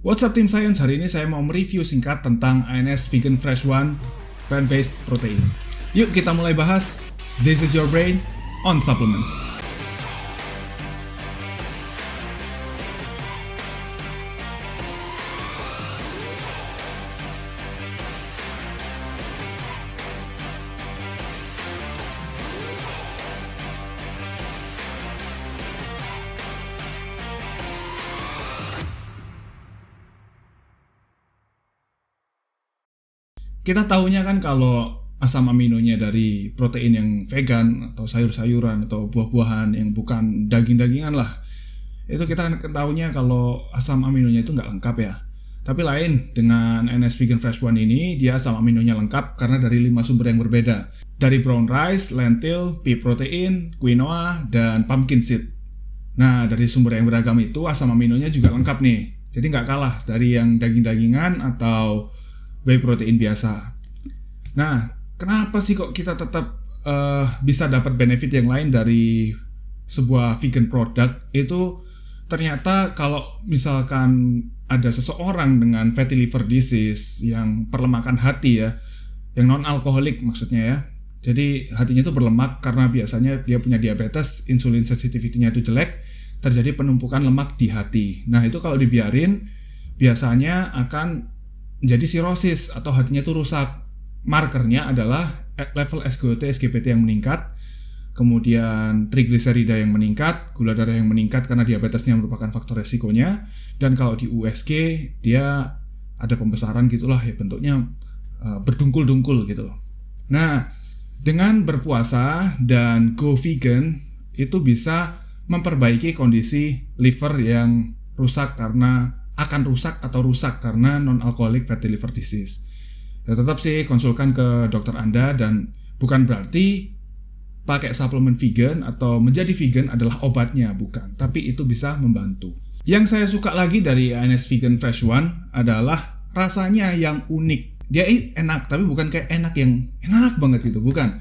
What's up Team Science, hari ini saya mau mereview singkat tentang ANS Vegan Fresh One Plant-Based Protein. Yuk kita mulai bahas. This is your brain on supplements. Kita tahunya kan kalau asam aminonya dari protein yang vegan atau sayur-sayuran atau buah-buahan yang bukan daging-dagingan lah, itu kita tahunya kalau asam aminonya itu nggak lengkap ya. Tapi lain dengan ANS Vegan Fresh One ini, dia asam aminonya lengkap karena dari 5 sumber yang berbeda. Dari brown rice, lentil, pea protein, quinoa, dan pumpkin seed. Nah, dari sumber yang beragam itu asam aminonya juga lengkap nih. Jadi nggak kalah dari yang daging-dagingan atau whey protein biasa. Nah, kenapa sih kok kita tetap bisa dapat benefit yang lain dari sebuah vegan product? Itu ternyata kalau misalkan ada seseorang dengan fatty liver disease yang perlemakan hati ya, yang non-alkoholik maksudnya ya. Jadi hatinya itu berlemak karena biasanya dia punya diabetes, insulin sensitivity-nya itu jelek, terjadi penumpukan lemak di hati. Nah, itu kalau dibiarin biasanya akan jadi sirosis atau hatinya itu rusak. Markernya adalah level SGOT, SGPT yang meningkat, kemudian trigliserida yang meningkat, gula darah yang meningkat karena diabetesnya merupakan faktor resikonya, dan kalau di USG dia ada pembesaran gitulah ya, bentuknya berdungkul-dungkul gitu. Nah, dengan berpuasa dan go vegan itu bisa memperbaiki kondisi liver yang rusak akan rusak karena non-alcoholic fatty liver disease. Ya tetap sih konsulkan ke dokter Anda, dan bukan berarti pakai suplemen vegan atau menjadi vegan adalah obatnya, bukan. Tapi itu bisa membantu. Yang saya suka lagi dari ANS Vegan Fresh One adalah rasanya yang unik. Dia enak, tapi bukan kayak enak yang enak banget gitu, bukan.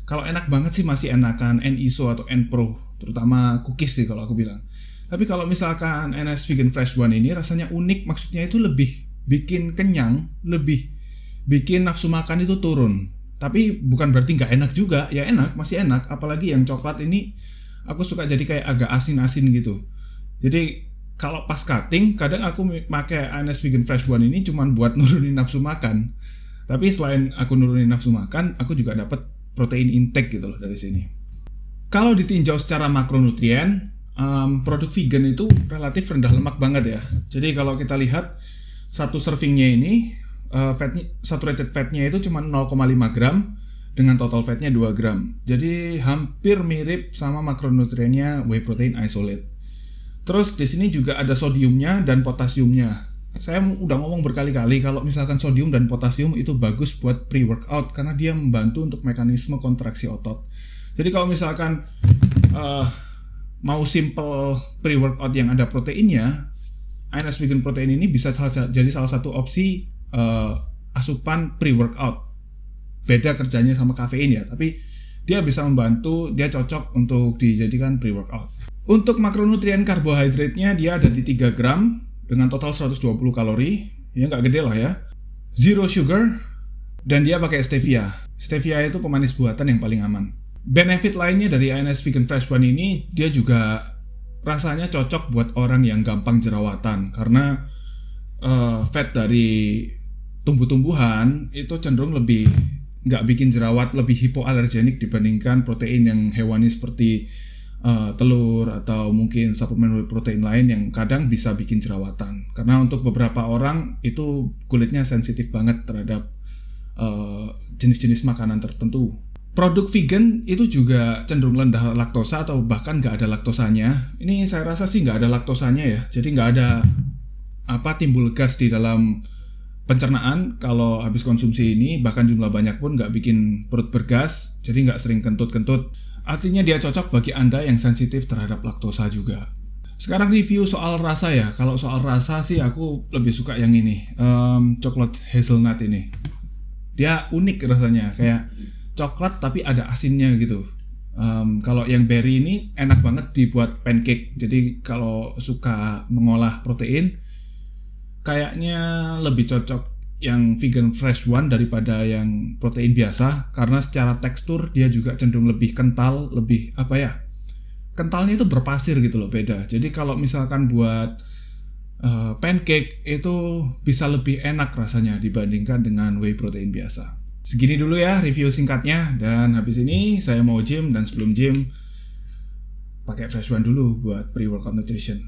Kalau enak banget sih masih enakan N-ISO atau N-Pro, terutama cookies sih kalau aku bilang. Tapi kalau misalkan ANS Vegan Fresh One ini rasanya unik, maksudnya itu lebih bikin kenyang, lebih bikin nafsu makan itu turun. Tapi bukan berarti nggak enak juga, ya enak, masih enak. Apalagi yang coklat ini aku suka jadi kayak agak asin-asin gitu. Jadi kalau pas cutting, kadang aku pakai ANS Vegan Fresh One ini cuman buat nurunin nafsu makan. Tapi selain aku nurunin nafsu makan, aku juga dapat protein intake gitu loh dari sini. Kalau ditinjau secara makronutrien, produk vegan itu relatif rendah lemak banget ya. Jadi kalau kita lihat satu servingnya ini, saturated fatnya itu cuma 0,5 gram dengan total fatnya 2 gram. Jadi hampir mirip sama makronutriennya whey protein isolate. Terus di sini juga ada sodiumnya dan potasiumnya. Saya udah ngomong berkali-kali kalau misalkan sodium dan potasium itu bagus buat pre-workout karena dia membantu untuk mekanisme kontraksi otot. Jadi kalau misalkan mau simple pre-workout yang ada proteinnya, ANS Vegan Protein ini bisa jadi salah satu opsi asupan pre-workout. Beda kerjanya sama kafein ya, tapi dia bisa membantu, dia cocok untuk dijadikan pre-workout. Untuk makronutrien karbohidratnya dia ada di 3 gram dengan total 120 kalori, ya nggak gede lah ya. Zero sugar, dan dia pakai stevia. Stevia itu pemanis buatan yang paling aman. Benefit lainnya dari ANS Vegan Fresh One ini, dia juga rasanya cocok buat orang yang gampang jerawatan karena fat dari tumbuh-tumbuhan itu cenderung lebih nggak bikin jerawat, lebih hipoalergenik dibandingkan protein yang hewani seperti telur atau mungkin suplemen whey protein lain yang kadang bisa bikin jerawatan. Karena untuk beberapa orang itu kulitnya sensitif banget terhadap jenis-jenis makanan tertentu. Produk vegan itu juga cenderung rendah laktosa atau bahkan nggak ada laktosanya. Ini saya rasa sih nggak ada laktosanya ya. Jadi nggak ada timbul gas di dalam pencernaan kalau habis konsumsi ini. Bahkan jumlah banyak pun nggak bikin perut bergas. Jadi nggak sering kentut-kentut. Artinya dia cocok bagi Anda yang sensitif terhadap laktosa juga. Sekarang review soal rasa ya. Kalau soal rasa sih aku lebih suka yang ini, coklat hazelnut ini. Dia unik rasanya, kayak coklat tapi ada asinnya gitu. Kalau yang berry ini enak banget dibuat pancake. Jadi kalau suka mengolah protein, kayaknya lebih cocok yang vegan fresh one daripada yang protein biasa, karena secara tekstur dia juga cenderung lebih kental, lebih apa ya, kentalnya itu berpasir gitu loh, beda. Jadi kalau misalkan buat pancake itu bisa lebih enak rasanya dibandingkan dengan whey protein biasa. Segini dulu ya review singkatnya, dan habis ini saya mau gym, dan sebelum gym pakai fresh one dulu buat pre-workout nutrition.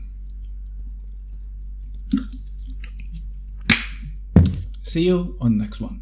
See you on next one.